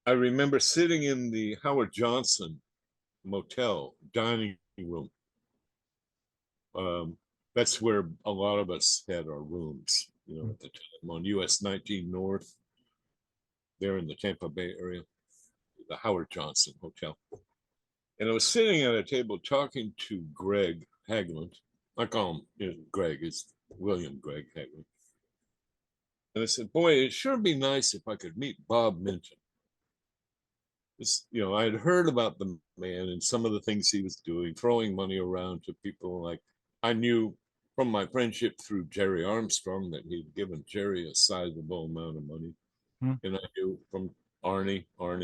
I remember sitting in the Howard Johnson motel dining room. That's where a lot of us had our rooms, at the time on US 19 North, there in the Tampa Bay area, the Howard Johnson Hotel. And I was sitting at a table talking to Greg Haglund. I call him Greg, it's William Greg Haglund. And I said, boy, it'd sure be nice if I could meet Bob Minton. I had heard about the man and some of the things he was doing, throwing money around to people. Like I knew from my friendship through Jerry Armstrong that he'd given Jerry a sizable amount of money. And I knew from Arnie,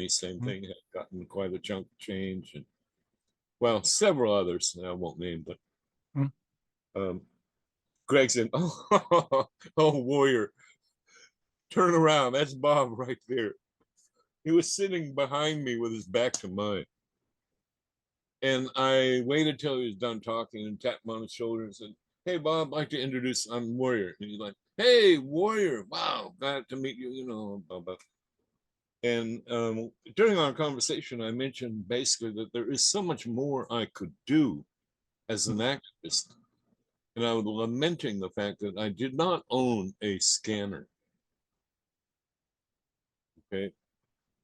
same thing, had gotten quite a chunk of change. And well, several others I won't name, but Greg said, oh, warrior, turn around. That's Bob right there. He was sitting behind me with his back to mine. And I waited till he was done talking and tapped him on his shoulder and said, hey, Bob, I'd like to introduce, I'm Warrior. And he's like, hey, Warrior, wow, glad to meet you, blah, blah. And during our conversation, I mentioned basically that there is so much more I could do as an activist. And I was lamenting the fact that I did not own a scanner. Okay.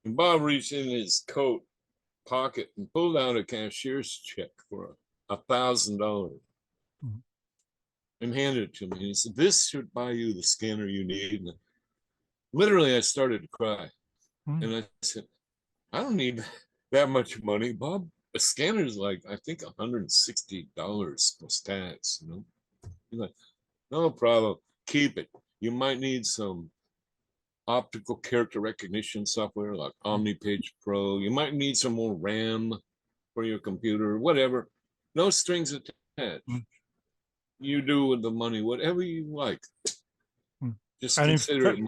And Bob reached in his coat pocket and pulled out a cashier's check for $1,000 and handed it to me. And he said, this should buy you the scanner you need. And literally, I started to cry. And I said, I don't need that much money, Bob. A scanner is like, I think, $160 plus tax, He's like, no problem. Keep it. You might need some optical character recognition software like OmniPage Pro. You might need some more RAM for your computer, whatever. No strings attached. You do with the money whatever you like. Just consider it.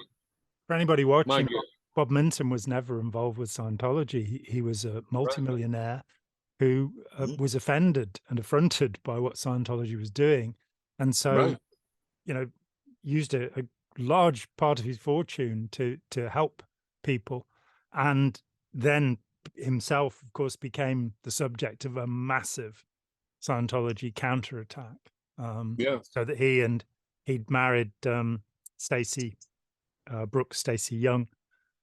For anybody watching, Bob Minton was never involved with Scientology. He was a multimillionaire who was offended and affronted by what Scientology was doing. And so, used a large part of his fortune to help people, and then himself, of course, became the subject of a massive Scientology counterattack. So that he'd married Stacey Brooks, Stacey Young,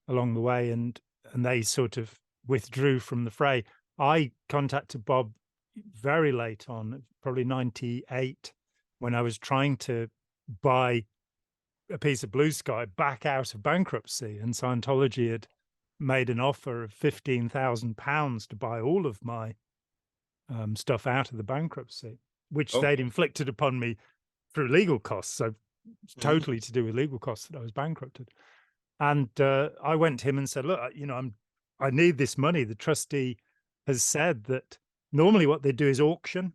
along the way, and they sort of withdrew from the fray. I contacted Bob very late on, probably 98, when I was trying to buy a piece of blue sky back out of bankruptcy, and Scientology had made an offer of £15,000 to buy all of my stuff out of the bankruptcy, which they'd inflicted upon me through legal costs. So totally to do with legal costs that I was bankrupted. And I went to him and said, look, I need this money. The trustee has said that normally what they do is auction,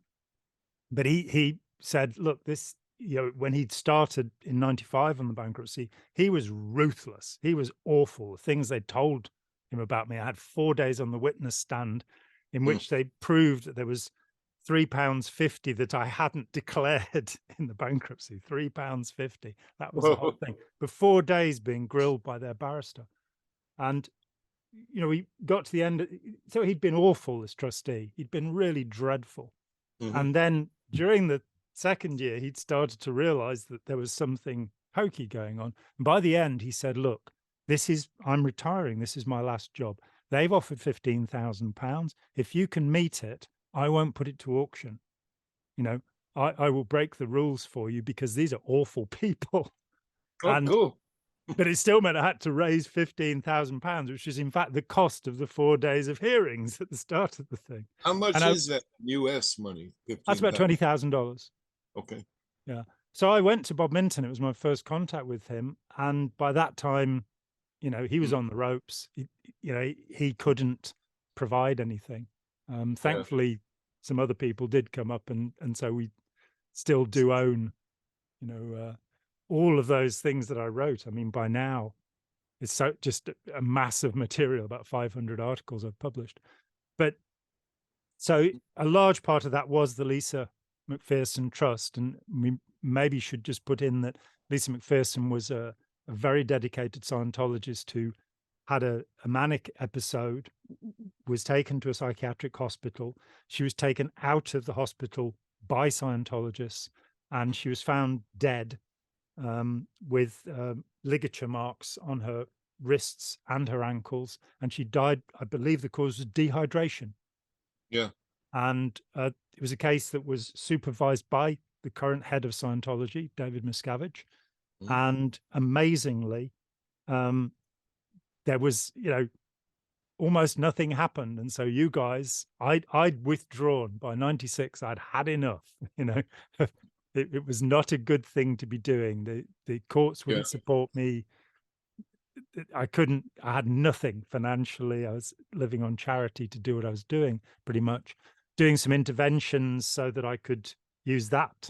but he said, look, this, when he'd started in 95 on the bankruptcy, he was ruthless. He was awful. The things they told him about me. I had 4 days on the witness stand in which they proved that there was £3.50 that I hadn't declared in the bankruptcy. £3.50. That was the whole thing. For 4 days being grilled by their barrister. And, we got to the end. So he'd been awful, this trustee. He'd been really dreadful. And then during the second year, he'd started to realize that there was something hokey going on. And by the end, he said, look, I'm retiring. This is my last job. They've offered £15,000. If you can meet it, I won't put it to auction. I will break the rules for you because these are awful people. Cool. But it still meant I had to raise £15,000, which is in fact the cost of the 4 days of hearings at the start of the thing. How much is that US money? That's about $20,000. Okay. Yeah. So I went to Bob Minton. It was my first contact with him. And by that time, he was on the ropes. He couldn't provide anything. Thankfully, some other people did come up, and so we still do own, all of those things that I wrote. I mean, by now, it's just a massive material, about 500 articles I've published. But so a large part of that was the Lisa McPherson Trust, and we maybe should just put in that Lisa McPherson was a very dedicated Scientologist who had a manic episode, was taken to a psychiatric hospital. She was taken out of the hospital by Scientologists, and she was found dead with ligature marks on her wrists and her ankles. And she died, I believe the cause was dehydration. Yeah. And it was a case that was supervised by the current head of Scientology, David Miscavige. Mm-hmm. And amazingly, there was, almost nothing happened. And so you guys, I'd withdrawn by 96. I'd had enough, it was not a good thing to be doing. The courts wouldn't support me. I had nothing financially. I was living on charity to do what I was doing, pretty much doing some interventions so that I could use that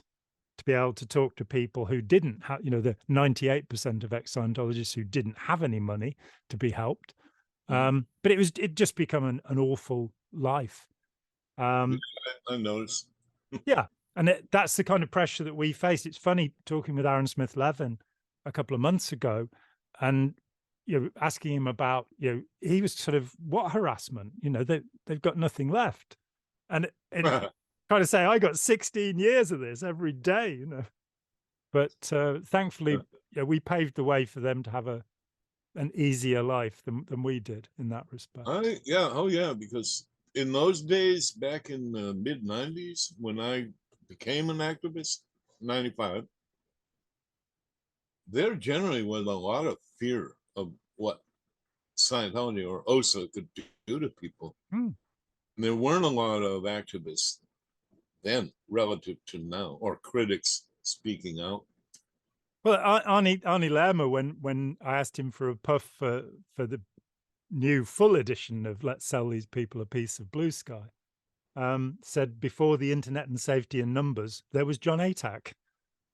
to be able to talk to people who didn't have, the 98% of ex-Scientologists who didn't have any money to be helped. But it just become an awful life. I noticed. Yeah. And that's the kind of pressure that we face. It's funny talking with Aaron Smith Levin a couple of months ago, and asking him about, he was sort of, what harassment? They've got nothing left. And trying to say, I got 16 years of this every day, But thankfully, we paved the way for them to have an easier life than we did in that respect. Because in those days, back in the mid-90s, when I became an activist, 95, there generally was a lot of fear of what Scientology or OSA could do to people. There weren't a lot of activists then relative to now, or critics speaking out. Well, Arnie Lerma, when I asked him for a puff for the new full edition of Let's Sell These People a Piece of Blue Sky, said before the internet and safety in numbers, there was John Atack.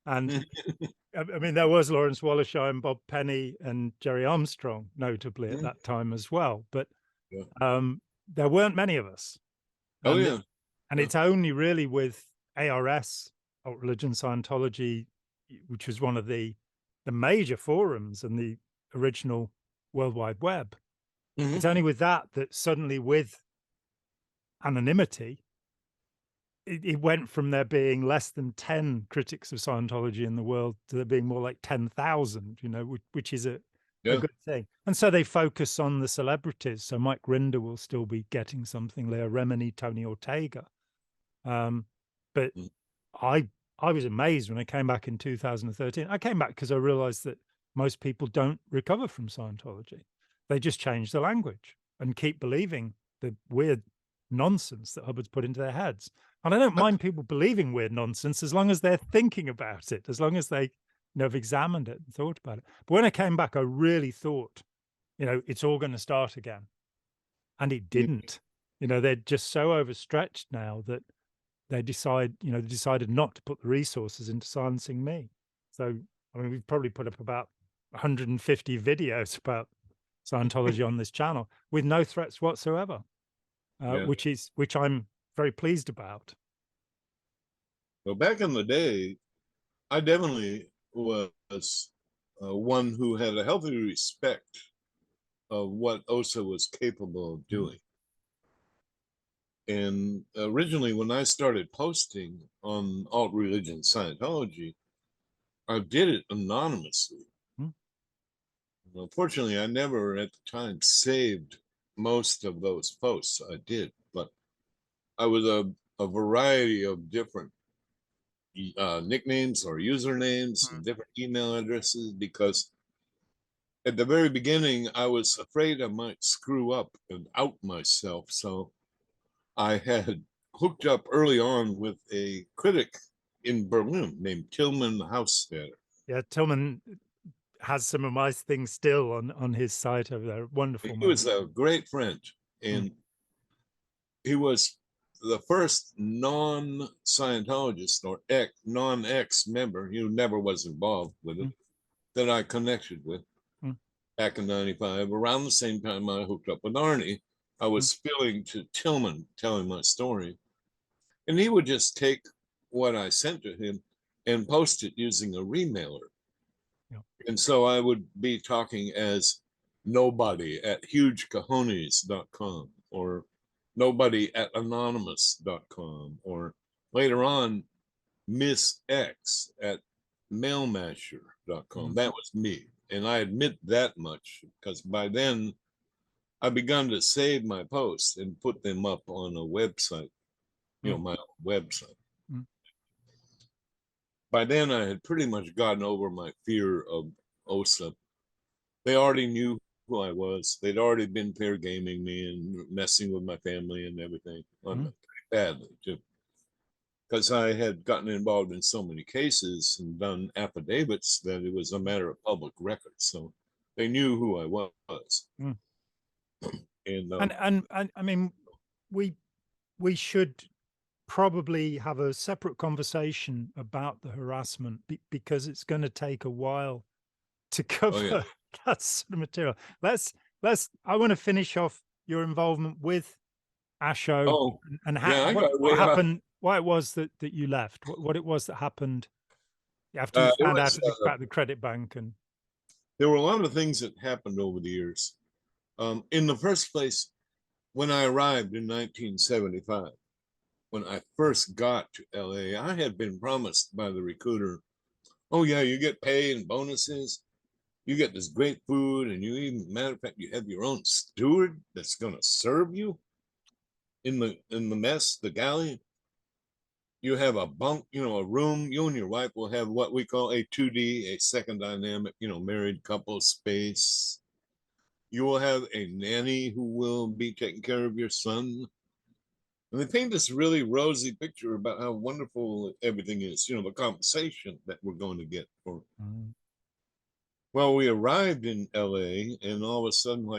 And I mean, there was Lawrence Wallersheim and Bob Penny and Jerry Armstrong, notably at that time as well. But there weren't many of us. And it's only really with ARS, Alt Religion Scientology, which was one of the major forums and the original World Wide Web. It's only with that suddenly, with anonymity, it went from there being less than 10 critics of Scientology in the world to there being more like 10,000, which is a good thing. And so they focus on the celebrities. So Mike Rinder will still be getting something, Leah Remini, Tony Ortega. But I was amazed when I came back in 2013. I came back because I realized that most people don't recover from Scientology. They just change the language and keep believing the weird nonsense that Hubbard's put into their heads. And I don't mind people believing weird nonsense as long as they're thinking about it, as long as they have examined it and thought about it. But when I came back, I really thought, it's all going to start again. And it didn't. They're just so overstretched now that they decided not to put the resources into silencing me. So, I mean, we've probably put up about 150 videos about Scientology on this channel with no threats whatsoever, which I'm very pleased about. Well, back in the day, I definitely was one who had a healthy respect of what OSA was capable of doing. And originally, when I started posting on Alt Religion Scientology, I did it anonymously. Unfortunately, I never at the time saved most of those posts. I did, but I was a variety of different nicknames or usernames and different email addresses, because at the very beginning, I was afraid I might screw up and out myself. So I had hooked up early on with a critic in Berlin named Tilman Hausstetter. Yeah, Tilman has some of my things still on his site over there. Wonderful. He was a great friend, and he was the first non-Scientologist or non-ex member, he never was involved with it, that I connected with back in 95. Around the same time I hooked up with Arnie, I was spilling to Tilman, telling my story. And he would just take what I sent to him and post it using a remailer. And so I would be talking as nobody at hugecojones.com or nobody at anonymous.com, or later on Miss X at mailmasher.com. That was me. And I admit that much because by then I begun to save my posts and put them up on a website, my website. By then I had pretty much gotten over my fear of OSA. They already knew who I was. They'd already been pair gaming me and messing with my family and everything badly too. Because I had gotten involved in so many cases and done affidavits that it was a matter of public record. So they knew who I was. And I mean, we should probably have a separate conversation about the harassment because it's going to take a while to cover that sort of material. I want to finish off your involvement with ASHO and what happened, why it was that you left, what it was that happened after you found out about the credit bank. And there were a lot of things that happened over the years. In the first place, when I arrived in 1975, when I first got to LA, I had been promised by the recruiter, oh yeah, you get pay and bonuses, you get this great food, and you even, matter of fact, you have your own steward that's going to serve you in the mess, the galley. You have a bunk, a room. You and your wife will have what we call a 2D, a second dynamic, married couple space. You will have a nanny who will be taking care of your son. And they paint this really rosy picture about how wonderful everything is, the compensation that we're going to get for. Well, we arrived in LA and all of a sudden,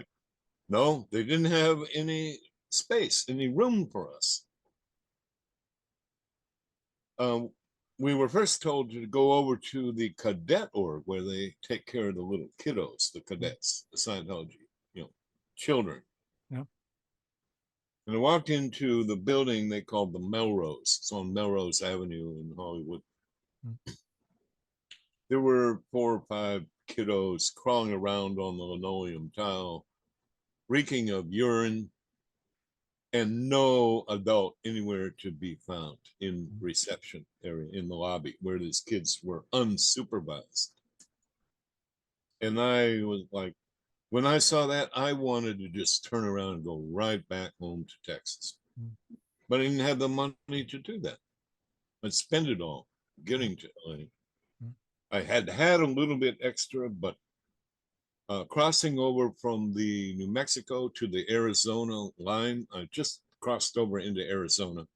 no, they didn't have any space, any room for us. We were first told to go over to the cadet org where they take care of the little kiddos, the cadets, the Scientology, children. Yeah. And I walked into the building they called the Melrose. It's on Melrose Avenue in Hollywood. There were 4 or 5 kiddos crawling around on the linoleum tile, reeking of urine, and no adult anywhere to be found in reception area in the lobby where these kids were unsupervised. And I was like, when I saw that, I wanted to just turn around and go right back home to Texas. But I didn't have the money to do that. I'd spend it all getting to LA. I had a little bit extra, but crossing over from the New Mexico to the Arizona line, I just crossed over into Arizona.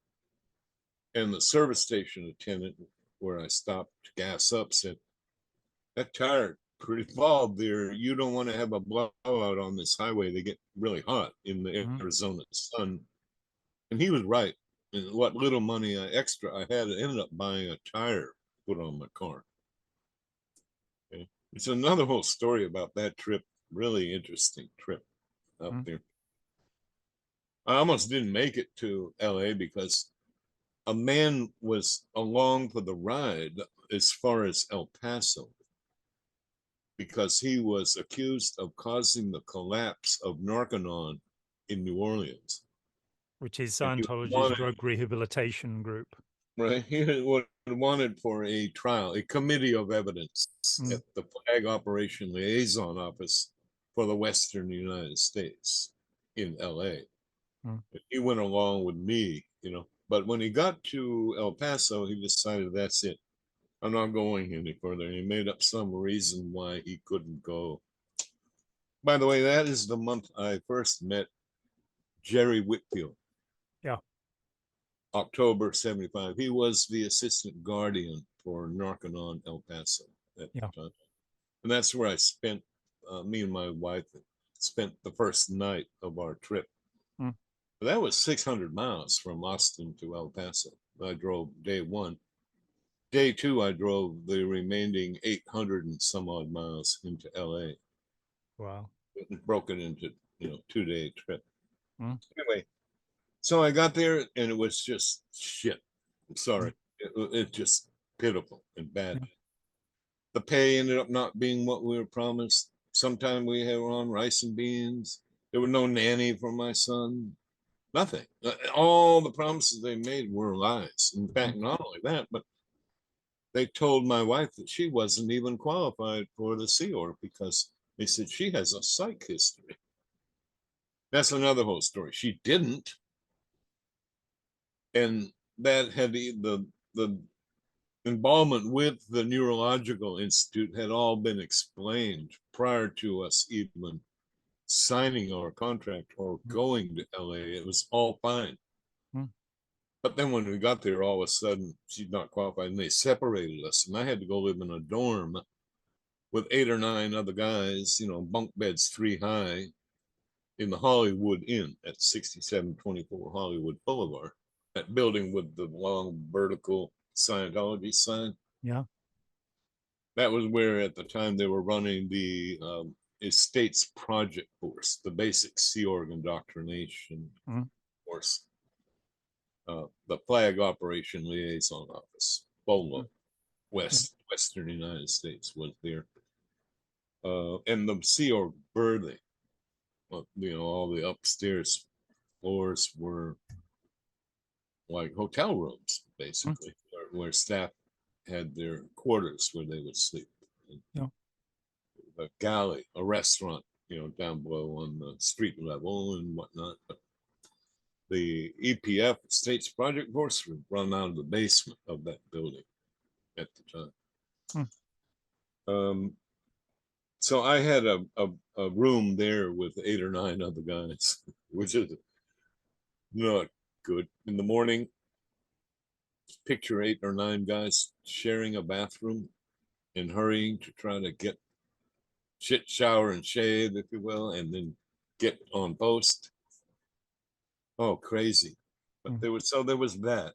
And the service station attendant where I stopped to gas up said, that tire pretty bald there. You don't want to have a blowout on this highway. They get really hot in the Arizona sun. And he was right. And what little money extra I had, I ended up buying a tire put on my car. Okay. It's another whole story about that trip. Really interesting trip up there. I almost didn't make it to LA because a man was along for the ride as far as El Paso because he was accused of causing the collapse of Narconon in New Orleans. Which is Scientology's drug rehabilitation group. Right. He was wanted for a trial, a committee of evidence at the Flag Operation Liaison Office for the Western United States in LA. He went along with me, but when he got to El Paso, he decided that's it. I'm not going any further. He made up some reason why he couldn't go. By the way, that is the month I first met Jerry Whitfield. Yeah. October 75. He was the assistant guardian for Narconon El Paso at the time. And that's where I spent, me and my wife spent the first night of our trip. That was 600 miles from Austin to El Paso. I drove day 1. Day 2, I drove the remaining 800 and some odd miles into LA. Wow. Broken into, 2-day trip. Anyway, so I got there and it was just shit. I'm sorry. It just pitiful and bad. The pay ended up not being what we were promised. Sometime we were on rice and beans. There was no nanny for my son. Nothing. All the promises they made were lies. In fact, not only that, but they told my wife that she wasn't even qualified for the Sea Org because they said she has a psych history. That's another whole story. She didn't. And that had the involvement with the Neurological Institute had all been explained prior to us even signing our contract or going to LA. It was all fine. But then when we got there, all of a sudden, she's not qualified, and they separated us. And I had to go live in a dorm with 8 or 9 other guys, bunk beds 3 high in the Hollywood Inn at 6724 Hollywood Boulevard, that building with the long vertical Scientology sign. Yeah. That was where at the time they were running the Estates Project Force, the basic Sea Org indoctrination force. The Flag Operation Liaison Office, BOLO, Western United States was there. And the Sea Org birthing, all the upstairs floors were like hotel rooms, basically, where staff had their quarters where they would sleep. A galley, a restaurant, down below on the street level and whatnot. But the EPF, States Project Force, would run out of the basement of that building at the time. So I had a room there with 8 or 9 other guys, which is not good. In the morning, picture 8 or 9 guys sharing a bathroom and hurrying to try to get shit, shower, and shave, if you will, and then get on post. Oh, crazy. But there was that.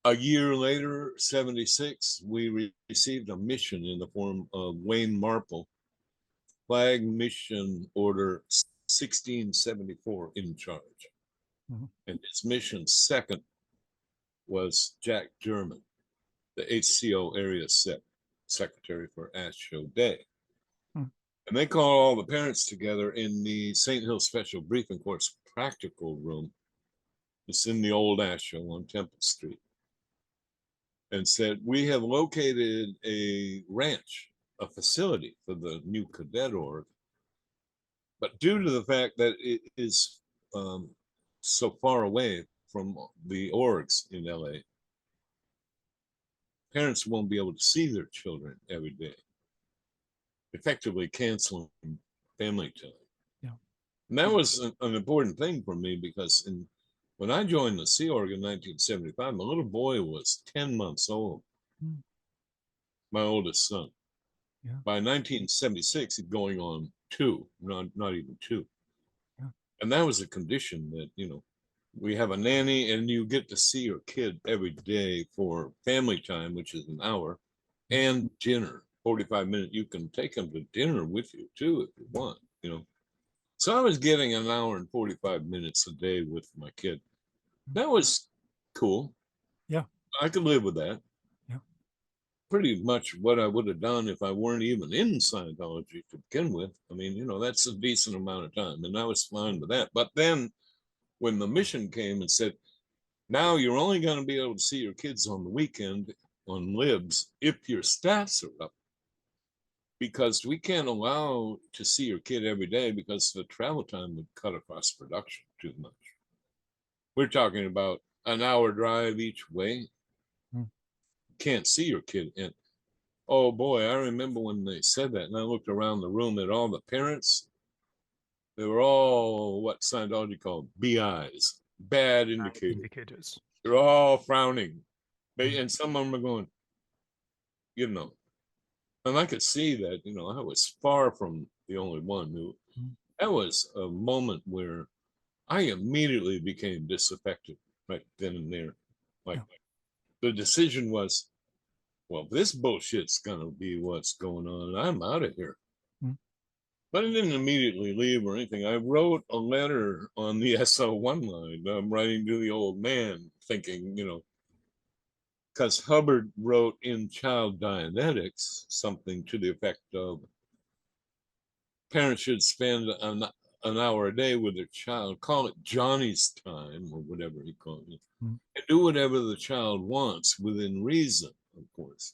A year later, 76, we received a mission in the form of Wayne Marple, Flag Mission Order 1674 in charge. And his mission second was Jack German, the HCO area secretary for Astro Day. And they called all the parents together in the St. Hill Special Briefing Course practical room. It's in the old Astro on Temple Street. And said, we have located a ranch, a facility for the new cadet org. But due to the fact that it is so far away from the orgs in LA, parents won't be able to see their children every day, effectively canceling family time. And that was an important thing for me because when I joined the Sea Org in 1975, my little boy was 10 months old, my oldest son. By 1976, he's going on 2, not even 2. And that was a condition that, we have a nanny and you get to see your kid every day for family time, which is an hour, and dinner, 45 minutes. You can take them to dinner with you too, if you want, So I was getting an hour and 45 minutes a day with my kid. That was cool. Yeah. I could live with that. Yeah. Pretty much what I would have done if I weren't even in Scientology to begin with. I mean, that's a decent amount of time, and I was fine with that. But then when the mission came and said, now you're only going to be able to see your kids on the weekend on libs if your stats are up, because we can't allow to see your kid every day because the travel time would cut across production too much. We're talking about an hour drive each way. Can't see your kid. And oh boy, I remember when they said that, and I looked around the room at all the parents. They were all what Scientology called BIs, bad indicators. They're all frowning. And some of them are going, and I could see that, I was far from the only one who, that was a moment where I immediately became disaffected right then and there. The decision was, well, this bullshit's going to be what's going on. I'm out of here. But I didn't immediately leave or anything. I wrote a letter on the SO1 line. I'm writing to the old man thinking, because Hubbard wrote in Child Dianetics something to the effect of, parents should spend an hour a day with their child, call it Johnny's time or whatever he called it, and do whatever the child wants within reason, of course.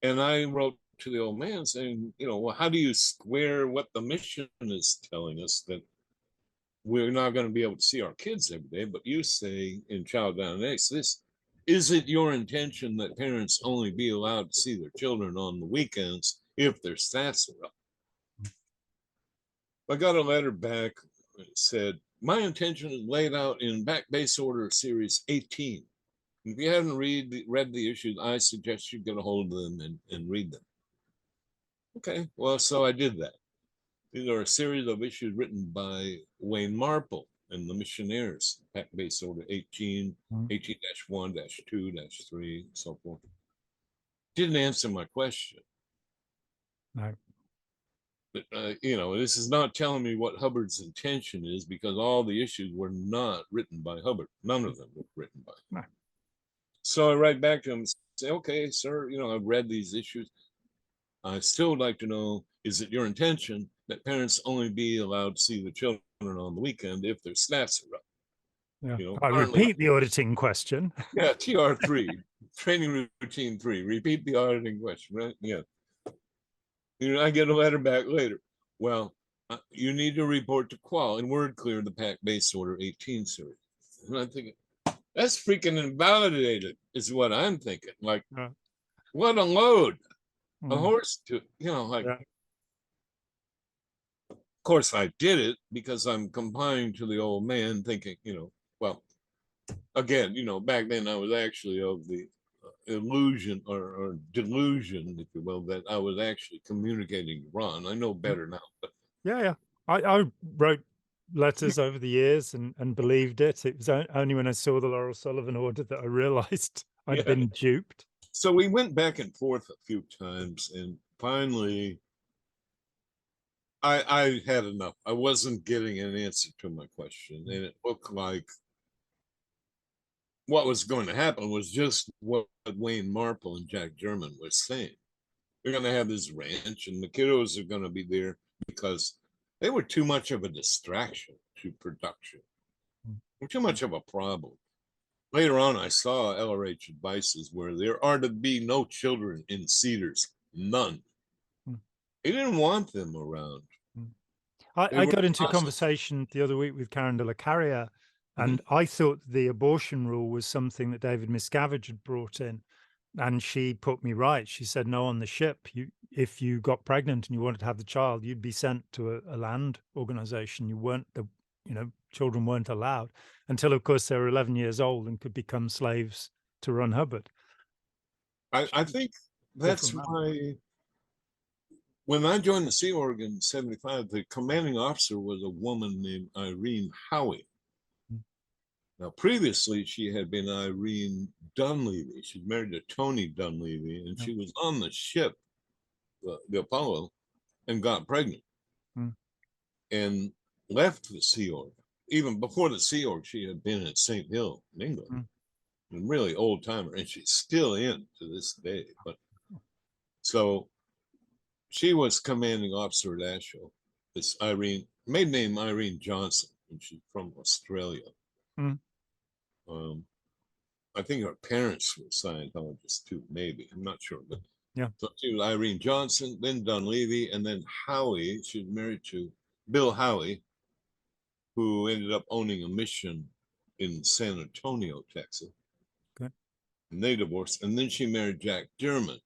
And I wrote to the old man saying, well, how do you square what the mission is telling us, that we're not going to be able to see our kids every day, but you say in Child Down X, is it your intention that parents only be allowed to see their children on the weekends if their stats are up? I got a letter back that said, my intention is laid out in Back Base Order Series 18. If you haven't read the issues, I suggest you get a hold of them and read them. Okay, well, so I did that. These are a series of issues written by Wayne Marple and the Missionaires, Back Base Order 18, 18-1, -2, -3, so forth. Didn't answer my question. No. But, this is not telling me what Hubbard's intention is, because all the issues were not written by Hubbard. None of them were written by him. No. So I write back to him and say, okay, sir, I've read these issues. I still would like to know, is it your intention that parents only be allowed to see the children on the weekend if their stats are up? Yeah. I repeat the auditing question. Yeah, TR3, training routine 3, repeat the auditing question, right? Yeah. I get a letter back later. Well, you need to report to Qual and word clear the Back Base Order 18 series. And I'm thinking, that's freaking invalidated, is what I'm thinking. Like, what a load. A horse to, Of course I did it because I'm complying to the old man, thinking, well, again, back then I was actually of the illusion or delusion, if you will, that I was actually communicating to Ron. I know better now. But yeah. I wrote letters over the years and believed it. It was only when I saw the Laurel Sullivan order that I realized I'd been duped. So we went back and forth a few times, and finally I had enough. I wasn't getting an answer to my question, and it looked like what was going to happen was just what Wayne Marple and Jack German was saying. We're going to have this ranch, and the kiddos are going to be there because they were too much of a distraction to production. Too much of a problem. Later on, I saw LRH advices where there are to be no children in Cedars, none. They didn't want them around. I got into a conversation the other week with Karen de la Carriere, and I thought the abortion rule was something that David Miscavige had brought in, and she put me right. She said, no, on the ship, if you got pregnant and you wanted to have the child, you'd be sent to a land organization. You weren't children weren't allowed until, of course, they were 11 years old and could become slaves to run Hubbard. I think that's why when I joined the Sea Org in 75, the commanding officer was a woman named Irene Howie. Now, previously, she had been Irene Dunleavy. She's married to Tony Dunleavy, and she was on the ship, the Apollo, and got pregnant and left the Sea Org. Even before the Sea Org, she had been at St. Hill in England, and really old timer, and she's still in to this day. But so she was commanding officer at Asheville. This Irene, maiden name Irene Johnson, and she's from Australia. I think her parents were Scientologists too, maybe. I'm not sure, but so she was Irene Johnson, then Dunleavy, and then Howie. She was married to Bill Howie, who ended up owning a mission in San Antonio, Texas. Okay. And they divorced, and then she married Jack German,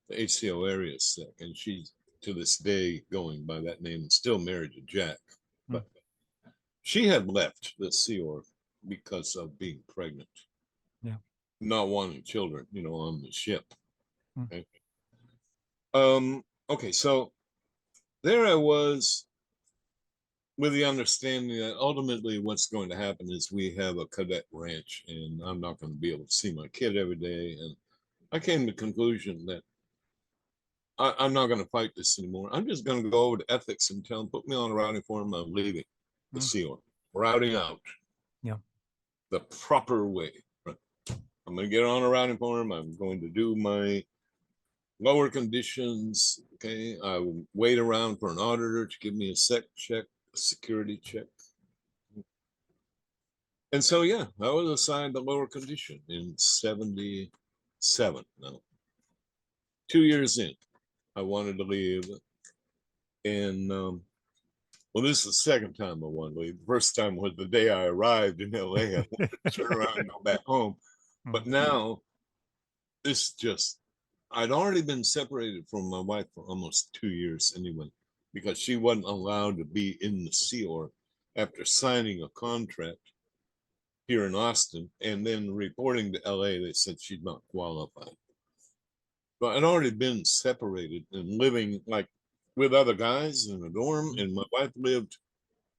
the ACO area sec, and she's to this day going by that name and still married to Jack. But she had left the Sea Org because of being pregnant, not wanting children, on the ship. Okay. Okay, so there I was with the understanding that ultimately what's going to happen is we have a cadet ranch, and I'm not going to be able to see my kid every day. And I came to the conclusion that I'm not going to fight this anymore. I'm just going to go over to ethics and tell them, put me on a routing form. I'm leaving the Sea Org, routing out. The proper way. I'm going to get on a routing form. I'm going to do my lower conditions. Okay, I would wait around for an auditor to give me a security check. And so, yeah, I was assigned a lower condition in 77. Now, 2 years in, I wanted to leave. And, well, this is the second time I wanted to leave. The first time was the day I arrived in LA. I wanted to turn around and go back home. But now, I'd already been separated from my wife for almost 2 years anyway, because she wasn't allowed to be in the Sea Org after signing a contract here in Austin, and then reporting to LA, they said she'd not qualified. But I'd already been separated and living like with other guys in a dorm, and my wife lived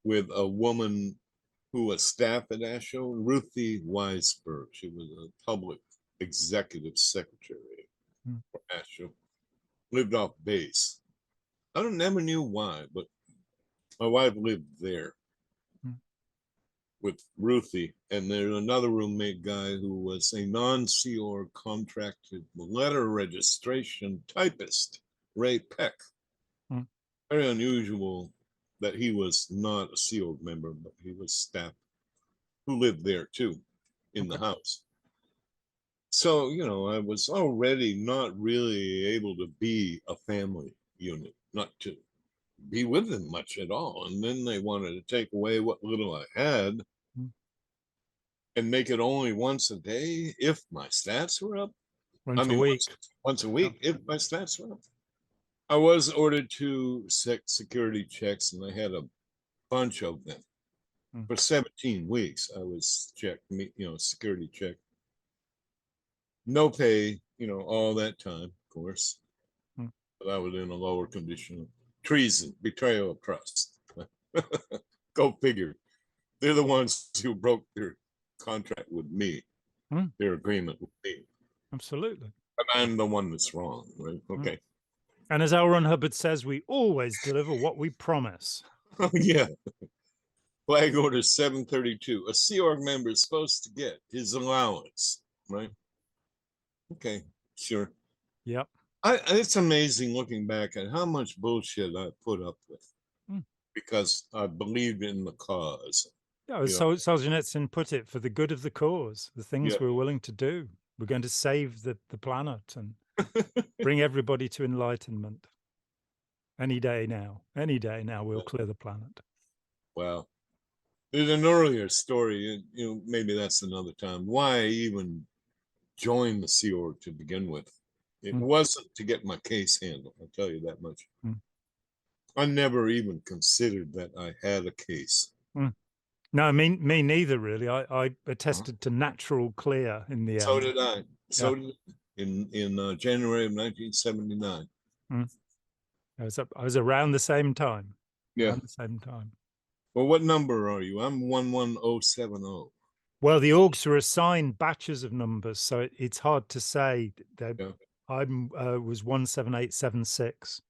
with a woman who was staff at ASHO, Ruthie Weisberg. She was a public executive secretary for ASHO, lived off base. I never knew why, but my wife lived there with Ruthie, and there's another roommate guy who was a non-Sea Org contracted letter registration typist, Ray Peck. Very unusual that he was not a Sea Org member, but he was staff who lived there too in the house. So, I was already not really able to be a family unit, not to be with them much at all. And then they wanted to take away what little I had and make it only once a day if my stats were up. Once a week. Once a week if my stats were up. I was ordered to security checks, and I had a bunch of them. For 17 weeks, I was checked, security check. No pay, all that time, of course. But I was in a lower condition of treason, betrayal of trust. Go figure. They're the ones who broke their contract with me, their agreement with me. Absolutely. And I'm the one that's wrong, right? Okay. And as L. Ron Hubbard says, we always deliver what we promise. Oh, yeah. Flag Order 732. A Sea Org member is supposed to get his allowance, right? Okay, sure. Yep. It's amazing looking back at how much bullshit I put up with because I believed in the cause. Yeah, as Solzhenitsyn put it, for the good of the cause, the things we're willing to do. We're going to save the planet and bring everybody to enlightenment. Any day now, we'll clear the planet. Wow. There's an earlier story, maybe that's another time, why I even joined the Sea Org to begin with. It wasn't to get my case handled, I'll tell you that much. I never even considered that I had a case. No, me neither, really. I attested to natural clear in the end. So did I. So did in January of 1979. I was around the same time. Yeah. Around the same time. Well, what number are you? I'm 11070. Well, the orgs are assigned batches of numbers, so it's hard to say. I was 17876.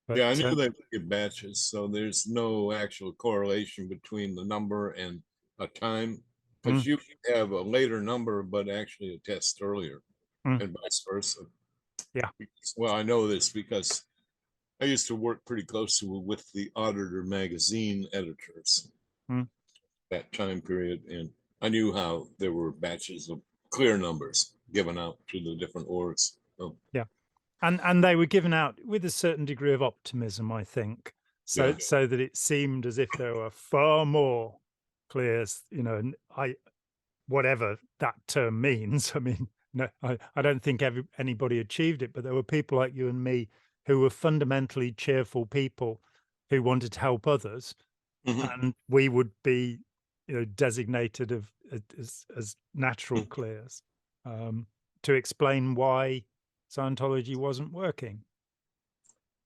But, yeah, I knew they would get batches, so there's no actual correlation between the number and a time, because you have a later number, but actually a test earlier, and vice versa. Yeah. Well, I know this because I used to work pretty closely with the Auditor magazine editors that time period, and I knew how there were batches of clear numbers given out to the different orgs. So. Yeah. And they were given out with a certain degree of optimism, I think, so that it seemed as if there were far more clears, whatever that term means. I mean, no, I don't think anybody achieved it, but there were people like you and me who were fundamentally cheerful people who wanted to help others, and we would be, designated as natural clears to explain why Scientology wasn't working.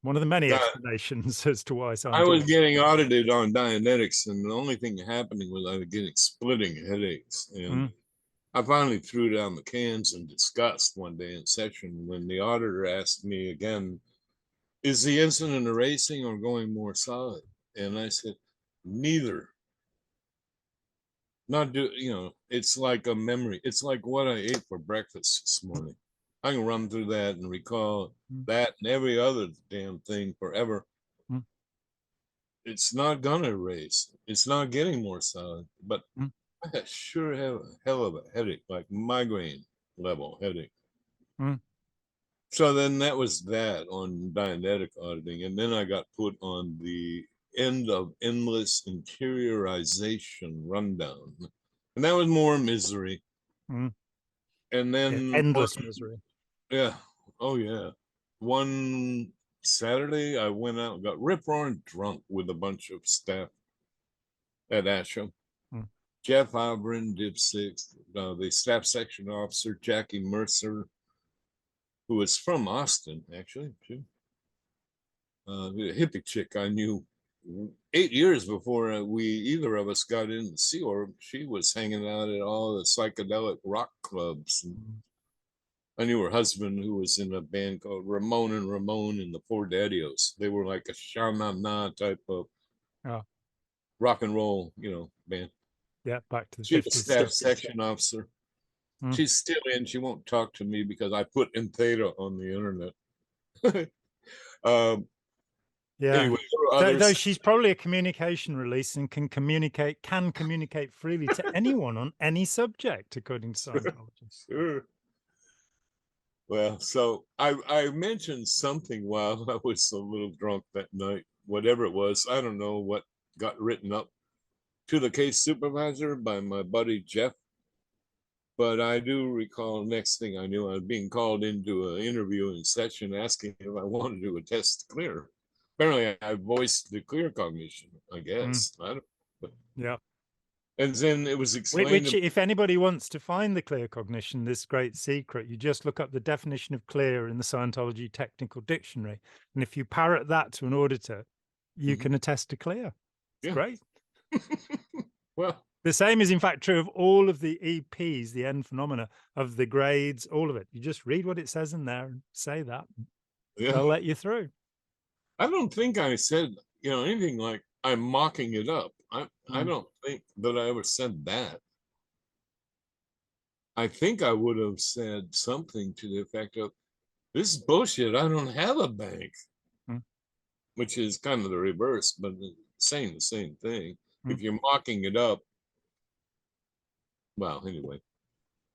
One of the many explanations as to why Scientology. I was getting audited on Dianetics, and the only thing happening was I was getting splitting headaches. And I finally threw down the cans in disgust one day in session when the auditor asked me again, is the incident erasing or going more solid? And I said, neither. It's like a memory. It's like what I ate for breakfast this morning. I can run through that and recall Mm. that and every other damn thing forever. Mm. It's not gonna erase. It's not getting more solid. But Mm. I sure have a hell of a headache, like migraine level headache. Mm. So then that was that on Dianetic auditing. And then I got put on the end of endless interiorization rundown. And that was more misery. Mm. And Yeah, then endless misery. Yeah. Oh yeah. One Saturday I went out and got rip roaring drunk with a bunch of staff at Asham. Mm. Jeff Albrin did sixth. The staff section officer, Jackie Mercer, who was from Austin, actually, too. The hippie chick I knew 8 years before we either of us got in the Sea Org. She was hanging out at all the psychedelic rock clubs. And I knew her husband, who was in a band called Ramon and Ramon and the Four Daddios. They were like a sha-na-na type of rock and roll, band. Yeah, back to the Chief of 50s. Staff Section Officer. Mm. She's still in. She won't talk to me because I put in theta on the internet. Yeah. Anyway, though she's probably a communication release and can communicate freely to anyone on any subject, according to Scientology. Sure. Well, so I mentioned something while I was a little drunk that night, whatever it was. I don't know what got written up to the case supervisor by my buddy Jeff. But I do recall next thing I knew, I was being called into an interviewing session asking if I wanted to attest clear. Apparently, I voiced the clear cognition, I guess. I don't, but, yeah. And then it was explained. Which, if anybody wants to find the clear cognition, this great secret, you just look up the definition of clear in the Scientology Technical Dictionary. And if you parrot that to an auditor, you can attest to clear. It's great. Well, the same is in fact true of all of the EPs, the end phenomena of the grades, all of it. You just read what it says in there and say that. They'll let you through. I don't think I said, anything like I'm mocking it up. I don't think that I ever said that. I think I would have said something to the effect of, this is bullshit. I don't have a bank, which is kind of the reverse, but saying the same thing. If you're mocking it up, well, anyway.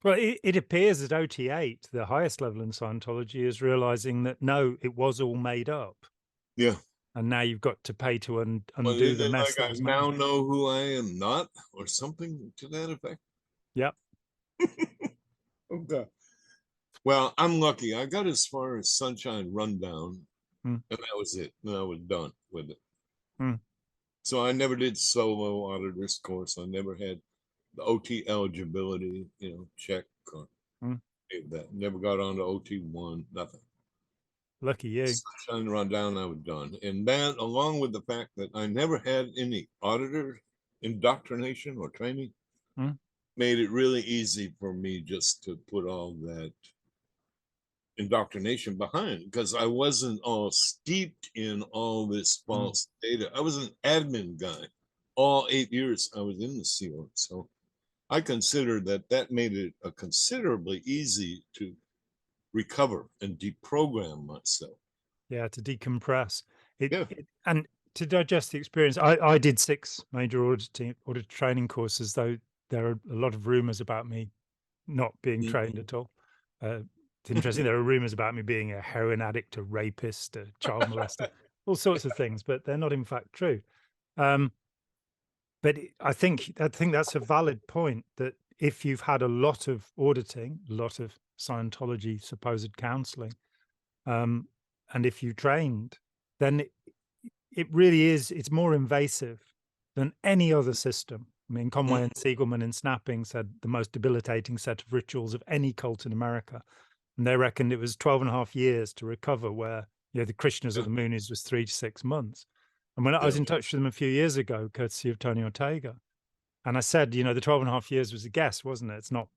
Well, it appears that OT8, the highest level in Scientology, is realizing that, no, it was all made up. Yeah. And now you've got to pay to undo the mess. Like I now know who I am not, or something to that effect. Yep. Okay. Well, I'm lucky. I got as far as Sunshine Rundown, and that was it. And I was done with it. So I never did solo auditor's course. I never had the OT eligibility, check or that. Never got on to OT1, nothing. Lucky you. Sunshine Rundown, I was done. And that, along with the fact that I never had any auditor indoctrination or training, made it really easy for me just to put all that indoctrination behind, because I wasn't all steeped in all this false data. I was an admin guy all 8 years I was in the Sea Org. So I consider that made it considerably easy to recover and deprogram myself. Yeah, to decompress and to digest the experience. I did 6 major audit training courses, though there are a lot of rumors about me not being trained at all. It's interesting. There are rumors about me being a heroin addict, a rapist, a child molester, all sorts of things, but they're not in fact true. But I think that's a valid point, that if you've had a lot of auditing, a lot of Scientology supposed counseling, and if you trained, then it really is, it's more invasive than any other system. I mean, Conway and Siegelman in Snapping said the most debilitating set of rituals of any cult in America. And they reckoned it was 12.5 years to recover, where, the Krishnas or the Moonies was 3 to 6 months. And when I was in touch with them a few years ago, courtesy of Tony Ortega, and I said, the 12.5 years was a guess, wasn't it? It's not,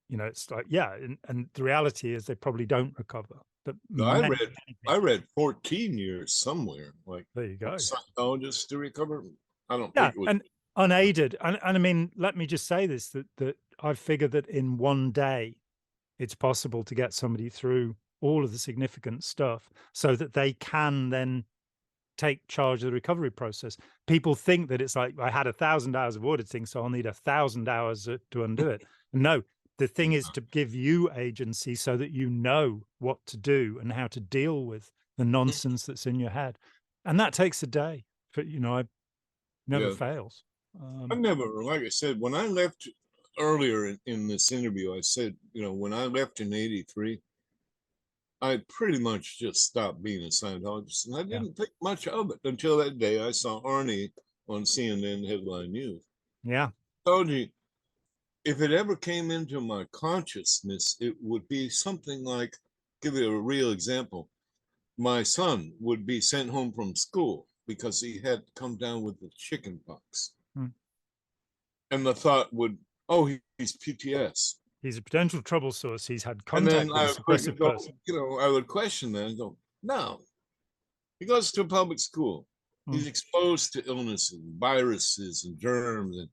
it's like, and the reality is they probably don't recover. But I read 14 years somewhere. Like, there you go. Scientologists to recover. I don't think it was and unaided. And I mean, let me just say this, that I figured that in one day, it's possible to get somebody through all of the significant stuff so that they can then take charge of the recovery process. People think that it's like, I had 1,000 hours of auditing, so I'll need 1,000 hours to undo it. No, the thing is to give you agency so that you know what to do and how to deal with the nonsense that's in your head. And that takes a day. But, it never fails. I've never, like I said, when I left earlier in this interview, I said, when I left in '83, I pretty much just stopped being a Scientologist, and I didn't think much of it until that day I saw Arnie on CNN Headline News. Yeah. I told you, if it ever came into my consciousness, it would be something like, give you a real example. My son would be sent home from school because he had come down with the chicken pox. And the thought would, oh, he's PTS. He's a potential trouble source. He's had contact with a suppressive person. I would question that and go, no. He goes to a public school. He's exposed to illnesses, viruses, and germs and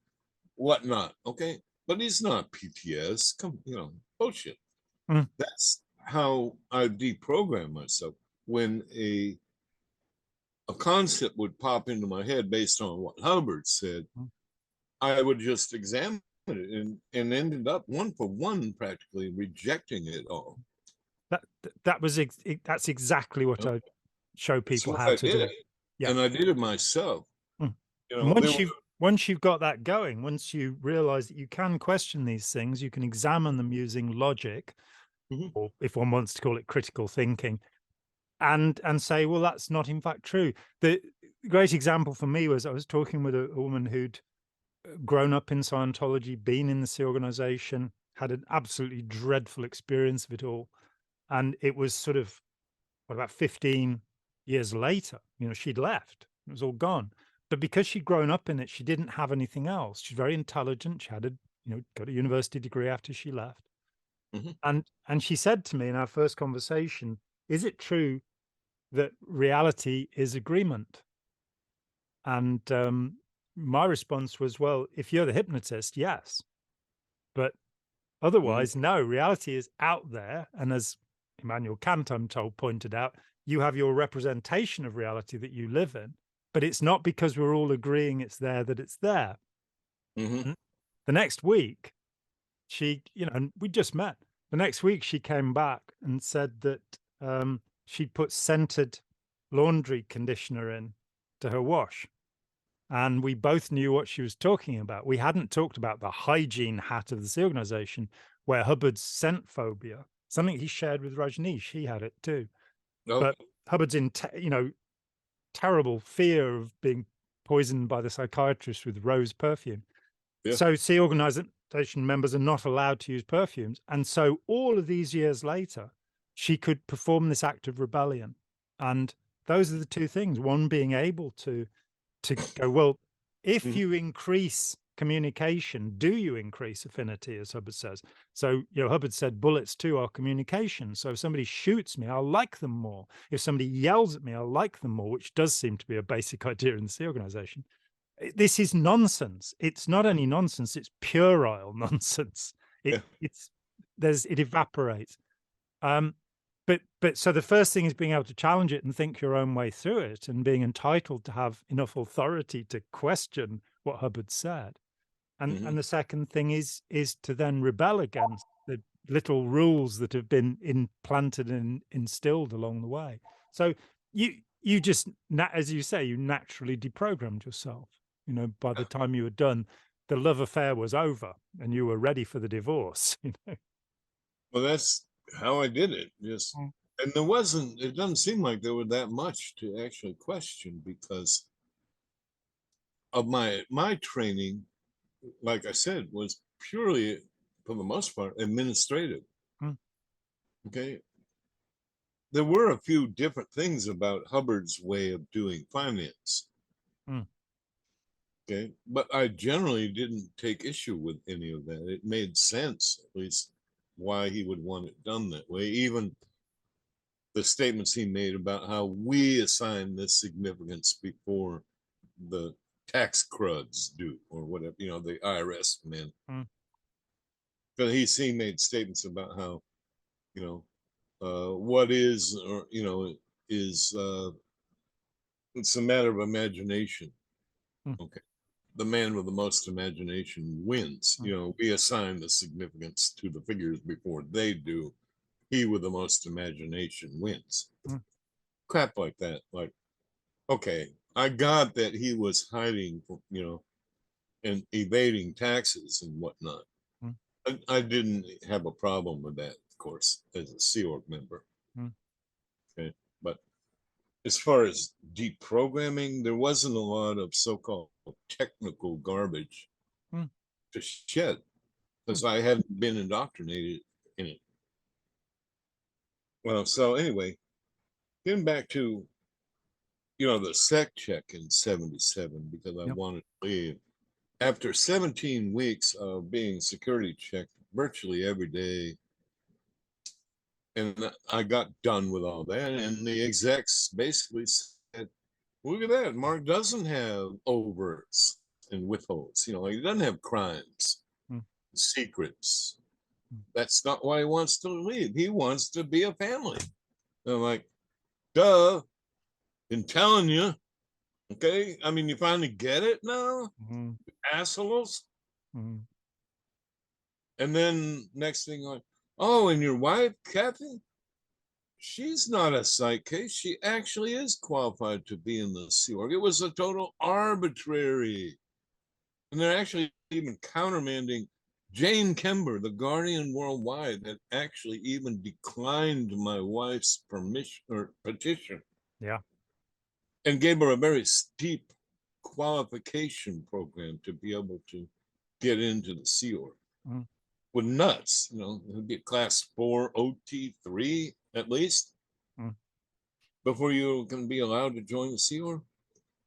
whatnot. Okay, but he's not PTS. Bullshit. That's how I deprogram myself. When a concept would pop into my head based on what Hubbard said, I would just examine it and ended up one for one practically rejecting it all. That's exactly what I show people how to do. Yeah. And I did it myself. Once you've got that going, once you realize that you can question these things, you can examine them using logic, or if one wants to call it critical thinking, and say, well, that's not in fact true. The great example for me was I was talking with a woman who'd grown up in Scientology, been in the Sea organization, had an absolutely dreadful experience of it all. And it was sort of, about 15 years later, she'd left. It was all gone. But because she'd grown up in it, she didn't have anything else. She's very intelligent. She had got a university degree after she left. And she said to me in our first conversation, is it true that reality is agreement? And my response was, well, if you're the hypnotist, yes. But otherwise, no, reality is out there. And as Immanuel Kant, I'm told, pointed out, you have your representation of reality that you live in, but it's not because we're all agreeing it's there that it's there. The next week, and we just met. The next week, she came back and said that she'd put scented laundry conditioner in to her wash. And we both knew what she was talking about. We hadn't talked about the hygiene hat of the Sea organization, where Hubbard's scent phobia, something he shared with Rajneesh, he had it too. But Hubbard's in, terrible fear of being poisoned by the psychiatrist with rose perfume. So Sea organization members are not allowed to use perfumes. And so all of these years later, she could perform this act of rebellion. And those are the two things. One, being able to go, well, if you increase communication, do you increase affinity, as Hubbard says? So, Hubbard said bullets too are communication. So if somebody shoots me, I'll like them more. If somebody yells at me, I'll like them more, which does seem to be a basic idea in the Sea organization. This is nonsense. It's not only nonsense, it's puerile nonsense. It evaporates. But so the first thing is being able to challenge it and think your own way through it, and being entitled to have enough authority to question what Hubbard said. And the second thing is to then rebel against the little rules that have been implanted and instilled along the way. So you just, as you say, you naturally deprogrammed yourself. By the time you were done, the love affair was over and you were ready for the divorce. Well, that's how I did it. Just and it doesn't seem like there were that much to actually question, because of my training, like I said, was purely, for the most part, administrative. Okay. There were a few different things about Hubbard's way of doing finance. Okay. But I generally didn't take issue with any of that. It made sense, at least, why he would want it done that way. Even the statements he made about how we assign this significance before the tax cruds do, or whatever, the IRS men. But he made statements about how you know, what is, or, is, it's a matter of imagination. Hmm. Okay. The man with the most imagination wins. We assign the significance to the figures before they do. He with the most imagination wins. Hmm. Crap like that. Like, okay, I got that he was hiding, and evading taxes and whatnot. Hmm. I didn't have a problem with that, of course, as a Sea Org member. Hmm. Okay. But as far as deprogramming, there wasn't a lot of so-called technical garbage Hmm. to shed because I hadn't been indoctrinated in it. Well, so anyway, getting back to the sec check in '77 because I Yep. wanted to leave. After 17 weeks of being security checked virtually every day, and I got done with all that, and the execs basically said, "Look at that, Mark doesn't have overts and withholds. He doesn't have crimes, Hmm. secrets. Hmm. That's not why he wants to leave. He wants to be a family." And I'm like, duh, been telling you. Okay, I mean, you finally get it now, Hmm. assholes. Hmm. And then next thing, like, oh, and your wife, Kathy, she's not a psych case. She actually is qualified to be in the Sea Org. It was a total arbitrary. And they're actually even countermanding Jane Kember, the Guardian Worldwide, had actually even declined my wife's permission or petition. Yeah. And gave her a very steep qualification program to be able to get into the Sea Org. Hmm. With nuts, it would be a class 4 OT3 at least Hmm. before you can be allowed to join the Sea Org.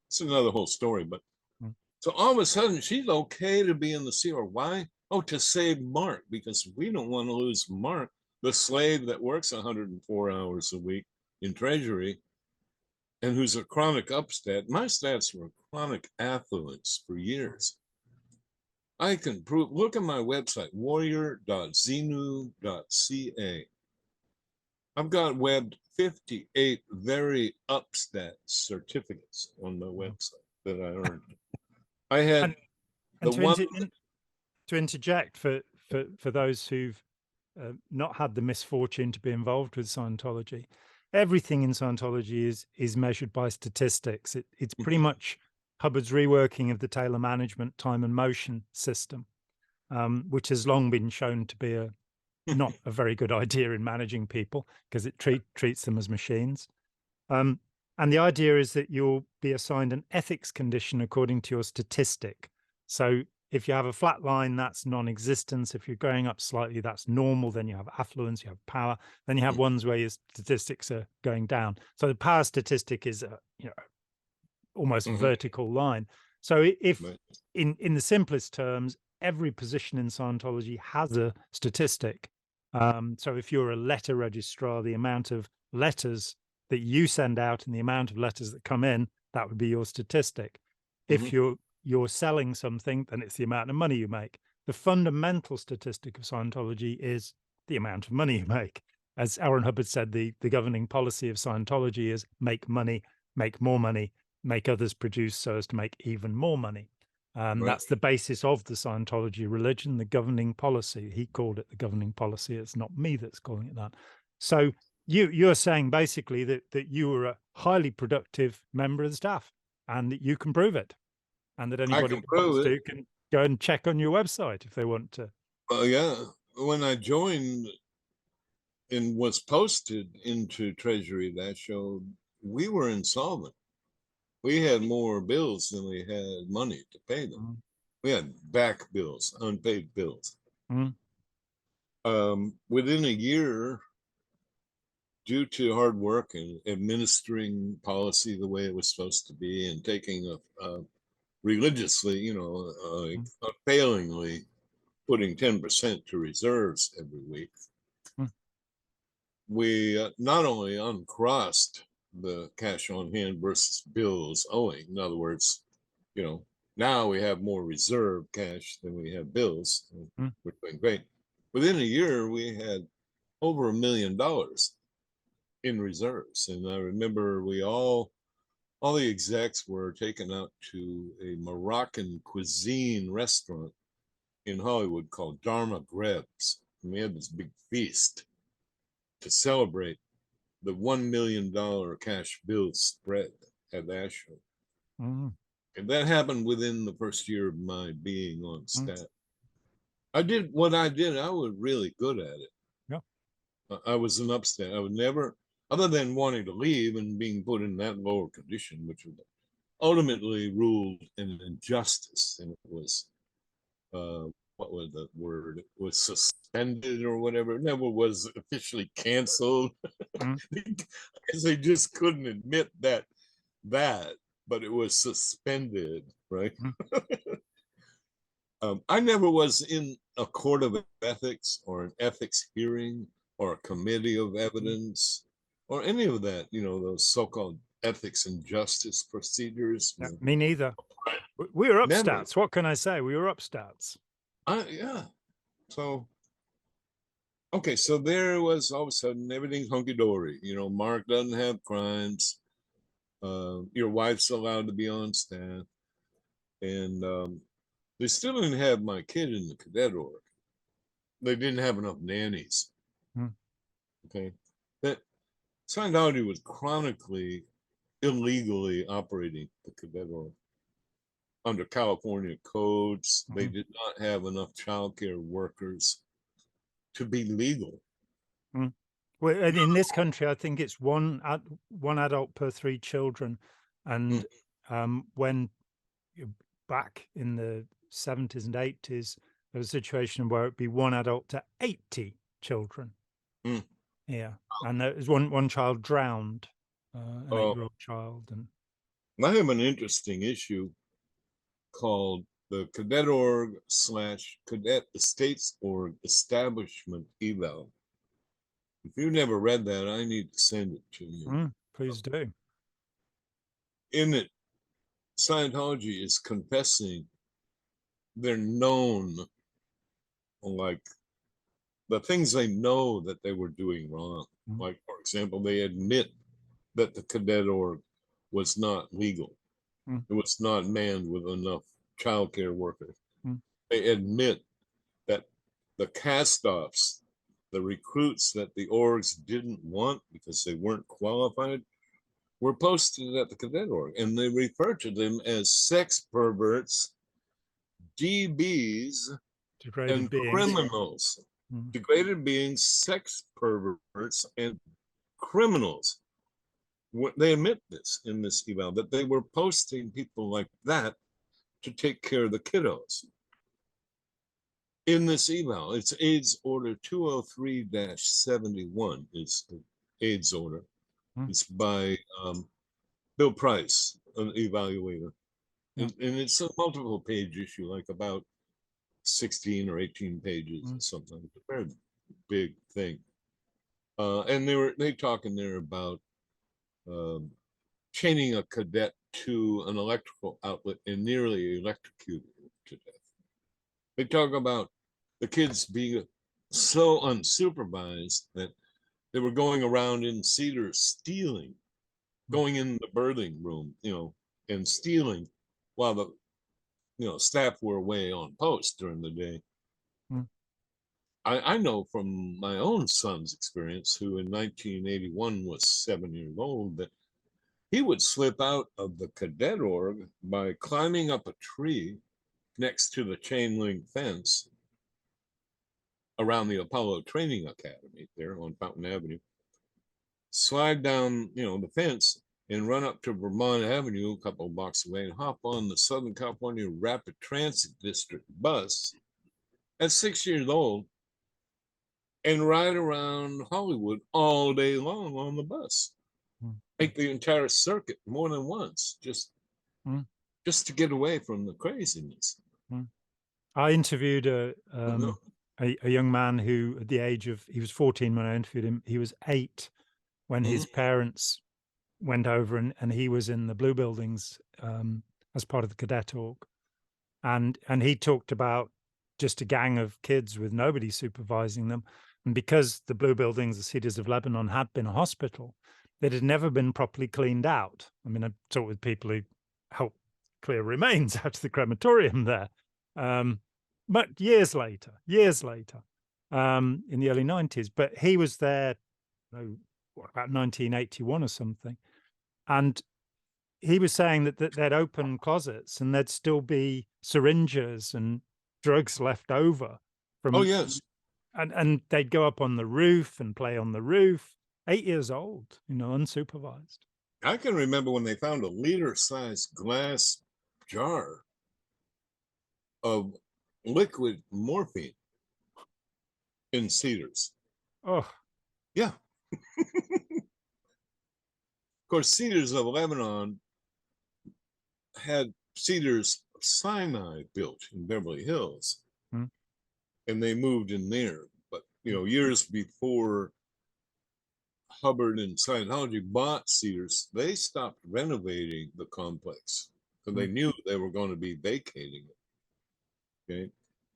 It's another whole story, but Hmm. so all of a sudden she's okay to be in the Sea Org. Why? Oh, to save Mark, because we don't want to lose Mark, the slave that works 104 hours a week in Treasury and who's a chronic upstat. My stats were chronic affluence for years. I can prove, look at my website, warrior.zenu.ca. I've got webbed 58 very upstat certificates on my website that I earned. I had and the one. to interject for those who've not had the misfortune to be involved with Scientology, everything in Scientology is measured by statistics. It's pretty much Hubbard's reworking of the Taylor management time and motion system, which has long been shown to be not a very good idea in managing people because it treats them as machines. And the idea is that you'll be assigned an ethics condition according to your statistic. So if you have a flat line, that's non-existence. If you're going up slightly, that's normal. Then you have affluence, you have power. Then you have ones where your statistics are going down. So the power statistic is a almost vertical line. So if in the simplest terms, every position in Scientology has a statistic. So if you're a letter registrar, the amount of letters that you send out and the amount of letters that come in, that would be your statistic. If you're selling something, then it's the amount of money you make. The fundamental statistic of Scientology is the amount of money you make. As Aaron Hubbard said, the governing policy of Scientology is make money, make more money, make others produce so as to make even more money. That's the basis of the Scientology religion, the governing policy. He called it the governing policy. It's not me that's calling it that. So you're saying basically that you were a highly productive member of the staff and that you can prove it, and that anybody who wants to can go and check on your website if they want to. Yeah. When I joined and was posted into Treasury, that showed we were insolvent. We had more bills than we had money to pay them. We had back bills, unpaid bills. Within a year, due to hard work and administering policy the way it was supposed to be and taking religiously, unfailingly putting 10% to reserves every week, we not only uncrossed the cash on hand versus bills owing. In other words, now we have more reserve cash than we have bills. We're doing great. Within a year, we had over $1 million in reserves. And I remember all the execs were taken out to a Moroccan cuisine restaurant in Hollywood called Dharma Grebs. And we had this big feast to celebrate the $1 million cash bill spread at that show. Mm. And that happened within the first year of my being on staff. I did what I did. I was really good at it. Yeah. I was an upstart. I would never, other than wanting to leave and being put in that lower condition, which ultimately ruled an injustice. And it was, what was the word? It was suspended or whatever. It never was officially canceled. Because they just couldn't admit that, but it was suspended, right? I never was in a court of ethics or an ethics hearing or a committee of evidence or any of that, those so-called ethics and justice procedures. Yeah, me neither. We were upstarts. Never. What can I say? We were upstarts. Yeah. So, okay, so there was all of a sudden everything's hunky-dory. Mark doesn't have crimes. Your wife's allowed to be on staff. And they still didn't have my kid in the cadet org. They didn't have enough nannies. Okay. That Scientology was chronically, illegally operating the cadet org. Under California codes, they did not have enough childcare workers to be legal. Well, in this country, I think it's one adult per 3 children. And when back in the 70s and 80s, there was a situation where it'd be 1 adult to 80 children. Yeah. And there was one child drowned, an 8-year-old child. And I have an interesting issue called the Cadet Org / Cadet Estates Org Establishment Eval. If you've never read that, I need to send it to you. Please do. In it, Scientology is confessing they're known, like the things they know that they were doing wrong. Like, for example, they admit that the cadet org was not legal. It was not manned with enough childcare workers. They admit that the cast-offs, the recruits that the orgs didn't want because they weren't qualified, were posted at the cadet org, and they refer to them as sex perverts, DBs, degraded and beings. criminals. Degraded beings, sex perverts, and criminals. They admit this in this eval, that they were posting people like that to take care of the kiddos. In this eval, it's AIDS Order 203-71 is the AIDS order. It's by Bill Price, an evaluator. And it's a multiple page issue, like about 16 or 18 pages or something. It's a very big thing. And they talk in there about chaining a cadet to an electrical outlet and nearly electrocuting him to death. They talk about the kids being so unsupervised that they were going around in Cedar stealing, going in the birthing room, and stealing while the staff were away on post during the day. I know from my own son's experience, who in 1981 was 7 years old, that he would slip out of the cadet org by climbing up a tree next to the chain link fence around the Apollo Training Academy there on Fountain Avenue, slide down, the fence and run up to Vermont Avenue a couple of blocks away and hop on the Southern California Rapid Transit District bus at 6 years old and ride around Hollywood all day long on the bus. Make the entire circuit more than once, just to get away from the craziness. I interviewed a young man who, at the age of, he was 14 when I interviewed him. He was 8 when his parents went over, and he was in the Blue Buildings as part of the cadet org. And he talked about just a gang of kids with nobody supervising them. And because the blue buildings, the Cedars of Lebanon, had been a hospital, it had never been properly cleaned out. I mean, I talked with people who helped clear remains out of the crematorium there. But years later, in the early 90s. But he was there, about 1981 or something. And he was saying that they'd open closets and there'd still be syringes and drugs left over from. Oh, yes. And they'd go up on the roof and play on the roof, 8 years old, unsupervised. I can remember when they found a liter-sized glass jar of liquid morphine in Cedars. Oh, yeah. Of course, Cedars of Lebanon had Cedars Sinai built in Beverly Hills, and they moved in there. But years before Hubbard and Scientology bought Cedars, they stopped renovating the complex because they knew they were going to be vacating it. Okay,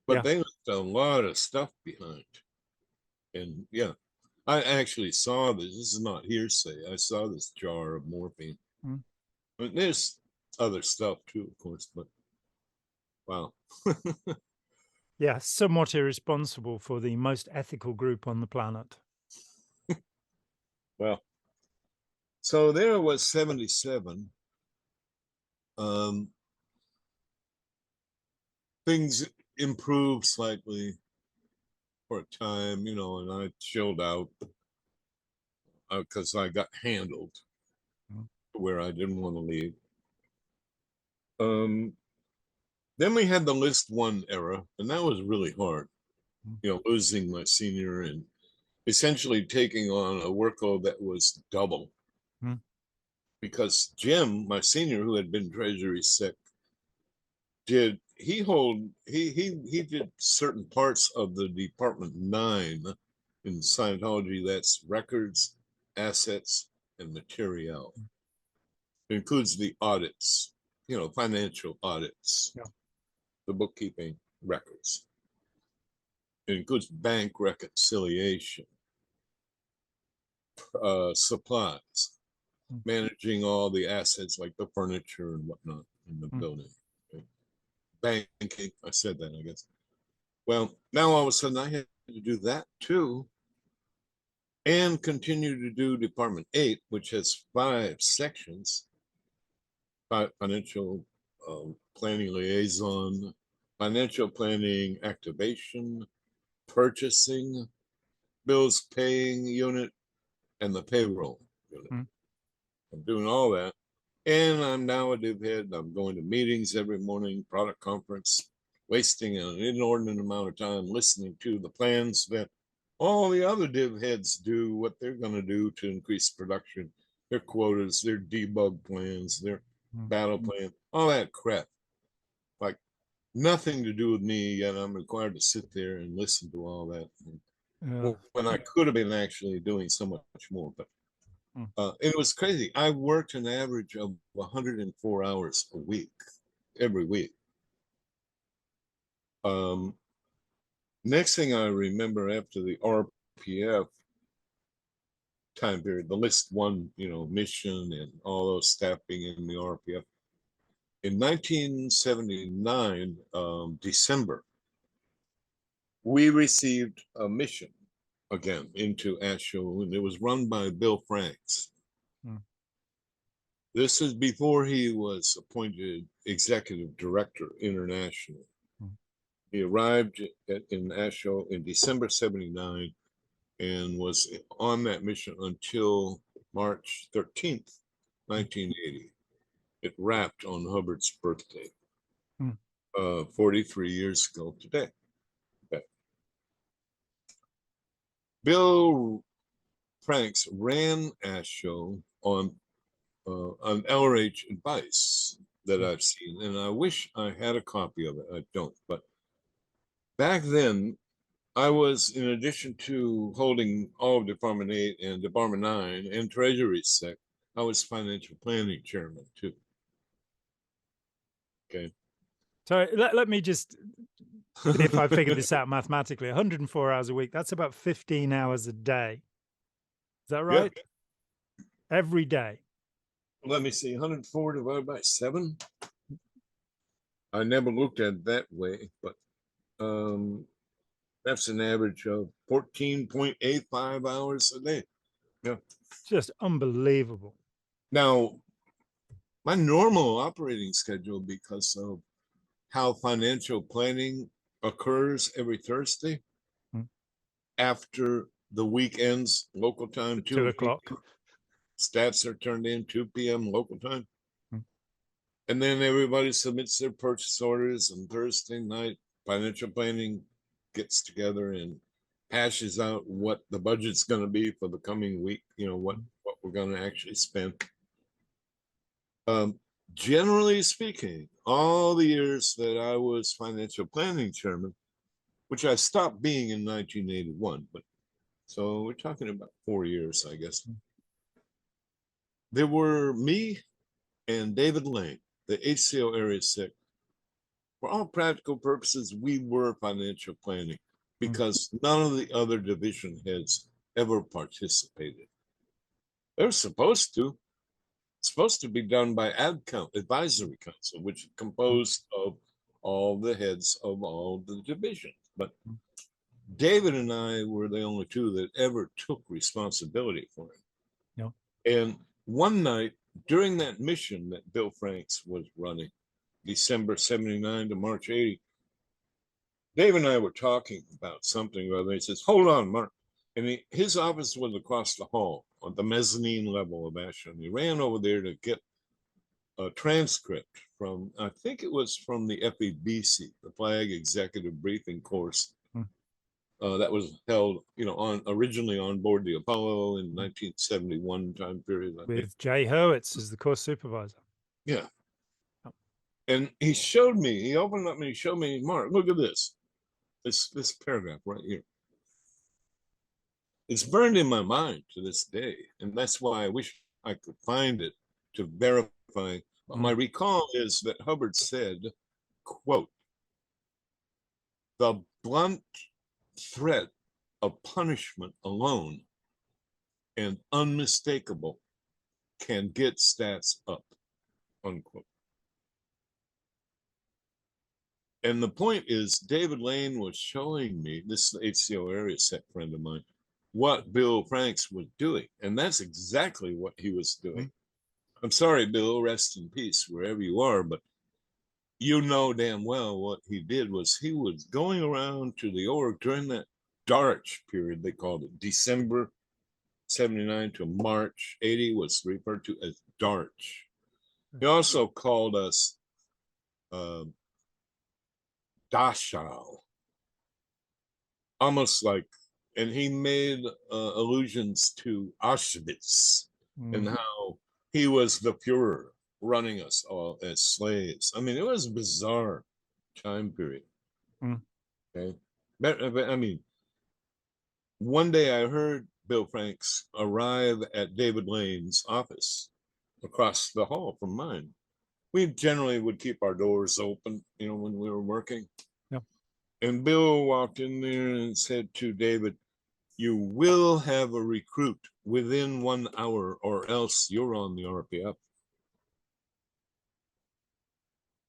but they left a lot of stuff behind. And I actually saw this. This is not hearsay. I saw this jar of morphine. But there's other stuff too, of course. But wow. Yeah, somewhat irresponsible for the most ethical group on the planet. Well, so there was 77. Things improved slightly for a time, and I chilled out because I got handled where I didn't want to leave. Then we had the list one era, and that was really hard, losing my senior and essentially taking on a workload that was double. Because Jim, my senior, who had been Treasury Sec, he did certain parts of the Department 9 in Scientology. That's records, assets, and material. It includes the audits, financial audits, the bookkeeping records. It includes bank reconciliation, supplies, managing all the assets like the furniture and whatnot in the building. Okay? Banking, I said that, I guess. Well, now all of a sudden I had to do that too, and continue to do Department 8, which has 5 sections: financial planning liaison, financial planning activation, purchasing, bills paying unit, and the payroll unit. I'm doing all that. And I'm now a div head. I'm going to meetings every morning, product conference, wasting an inordinate amount of time listening to the plans that all the other div heads do, what they're going to do to increase production, their quotas, their debug plans, their battle plan, all that crap. Like nothing to do with me, yet I'm required to sit there and listen to all that. When I could have been actually doing so much more, but it was crazy. I worked an average of 104 hours a week, every week. Next thing I remember after the RPF time period, the list one, mission and all those staff being in the RPF. In 1979, December, we received a mission again into ASHO, and it was run by Bill Franks. This is before he was appointed executive director international. He arrived in ASHO in December 79 and was on that mission until March 13th, 1980. It wrapped on Hubbard's birthday, 43 years ago today. Okay. Bill Franks ran ASHO on an LRH advice that I've seen, and I wish I had a copy of it. I don't, but back then, I was, in addition to holding all of Department 8 and Department 9 and Treasury Sec, I was financial planning chairman too. Okay. So let me just But if I figured this out mathematically, 104 hours a week, that's about 15 hours a day. Is that right? Yep. Every day. Let me see, 104 divided by 7. I never looked at it that way, but that's an average of 14.85 hours a day. Yeah. Just unbelievable. Now, my normal operating schedule, because of how financial planning occurs every Thursday after the weekends, local time, 2 o'clock. Stats are turned in 2 p.m. local time. And then everybody submits their purchase orders, and Thursday night financial planning gets together and hashes out what the budget's going to be for the coming week, what we're going to actually spend. Generally speaking, all the years that I was financial planning chairman, which I stopped being in 1981, but so we're talking about 4 years, I guess. There were me and David Lane, the HCO area sec. For all practical purposes, we were financial planning because none of the other division heads ever participated. They're supposed to. It's supposed to be done by advisory council, which is composed of all the heads of all the divisions. But David and I were the only two that ever took responsibility for it. Yeah. And one night during that mission that Bill Franks was running, December 79 to March 80, Dave and I were talking about something or other. He says, "Hold on, Mark." And his office was across the hall on the mezzanine level of Ashland. He ran over there to get a transcript from, I think it was from the FEBC, the Flag Executive Briefing Course, that was held, originally on board the Apollo in 1971 time period. With Jay Hurwitz as the course supervisor. Yeah. And he showed me, he opened up and he showed me, "Mark, look at this paragraph right here." It's burned in my mind to this day. And that's why I wish I could find it to verify. But my recall is that Hubbard said, quote, "The blunt threat of punishment alone and unmistakable can get stats up," unquote. And the point is, David Lane was showing me, this HCO area set friend of mine, what Bill Franks was doing. And that's exactly what he was doing. I'm sorry, Bill, rest in peace, wherever you are, but you know damn well what he did was he was going around to the org during that Darch period, they called it. December 79 to March 80 was referred to as Darch. He also called us Dachau, almost like, and he made allusions to Auschwitz and how he was the Fuhrer running us all as slaves. I mean, it was a bizarre time period. Okay, but I mean, one day I heard Bill Franks arrive at David Lane's office across the hall from mine. We generally would keep our doors open, when we were working. Yeah. And Bill walked in there and said to David, "You will have a recruit within 1 hour or else you're on the RPF."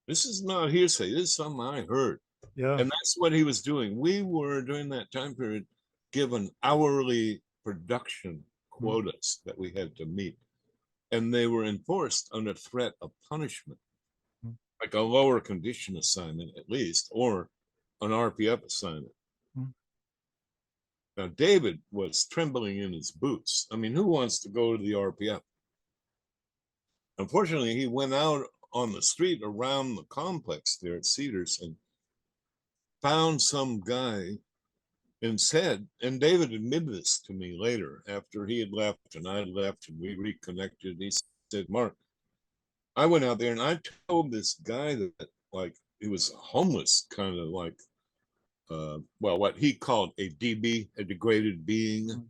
This is not hearsay. This is something I heard. Yeah. And that's what he was doing. We were, during that time period, given hourly production quotas that we had to meet. And they were enforced under threat of punishment, like a lower condition assignment at least, or an RPF assignment. Now, David was trembling in his boots. I mean, who wants to go to the RPF? Unfortunately, he went out on the street around the complex there at Cedars and found some guy and said, and David admitted this to me later after he had left and I had left and we reconnected. He said, "Mark, I went out there and I told this guy that like he was homeless, kind of like, what he called a DB, a degraded being,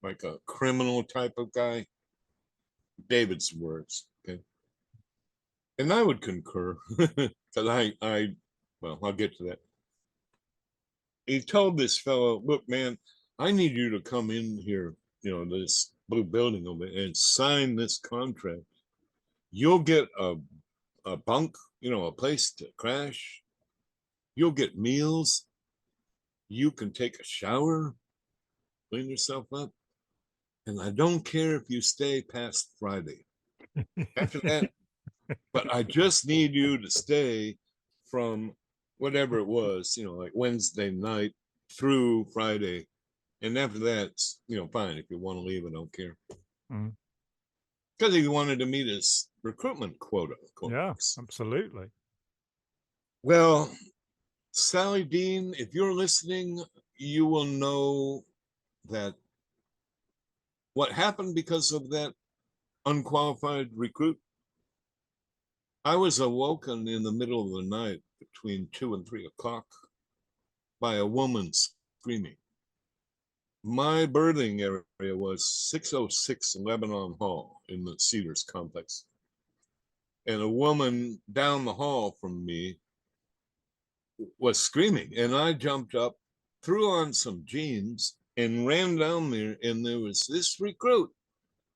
like a criminal type of guy." David's words, okay? And I would concur, because I'll get to that. he told this fellow, look, man, I need you to come in here, this blue building over and sign this contract. You'll get a bunk, a place to crash. You'll get meals. You can take a shower, clean yourself up. And I don't care if you stay past Friday. After that, but I just need you to stay from whatever it was, like Wednesday night through Friday. And after that, fine. If you want to leave, I don't care. Because he wanted to meet his recruitment quota. Yeah, absolutely. Well, Sally Dean, if you're listening, you will know that what happened because of that unqualified recruit. I was awoken in the middle of the night between 2 and 3 o'clock by a woman screaming. My birthing area was 606 Lebanon Hall in the Cedars complex. And a woman down the hall from me was screaming. And I jumped up, threw on some jeans, and ran down there. And there was this recruit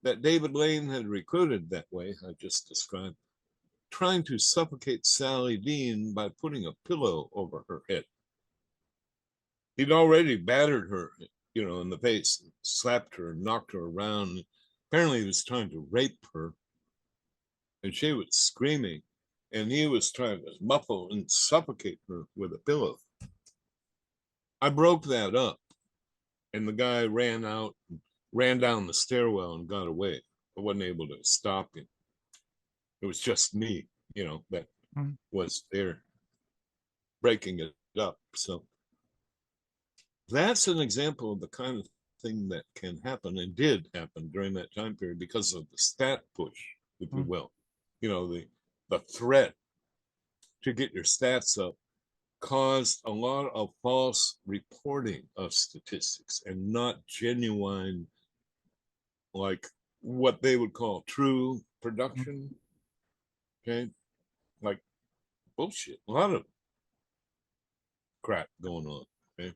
that David Lane had recruited that way, I just described, trying to suffocate Sally Dean by putting a pillow over her head. He'd already battered her, in the face, slapped her, knocked her around. Apparently he was trying to rape her. And she was screaming. And he was trying to muffle and suffocate her with a pillow. I broke that up. And the guy ran out, ran down the stairwell and got away. I wasn't able to stop him. It was just me, that was there breaking it up. So that's an example of the kind of thing that can happen and did happen during that time period because of the stat push, if you will. The threat to get your stats up caused a lot of false reporting of statistics and not genuine, like what they would call true production. Okay, like bullshit. A lot of crap going on. Okay,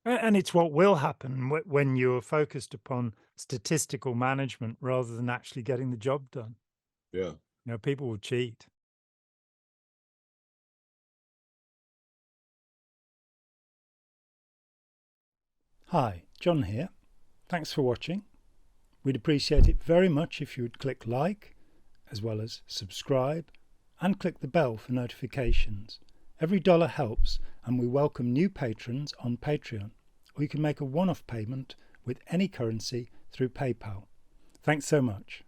and it's what will happen when you're focused upon statistical management rather than actually getting the job done. Yeah, people will cheat. Hi, John here. Thanks for watching. We'd appreciate it very much if you would click like, as well as subscribe, and click the bell for notifications. Every dollar helps, and we welcome new patrons on Patreon, or you can make a one-off payment with any currency through PayPal. Thanks so much.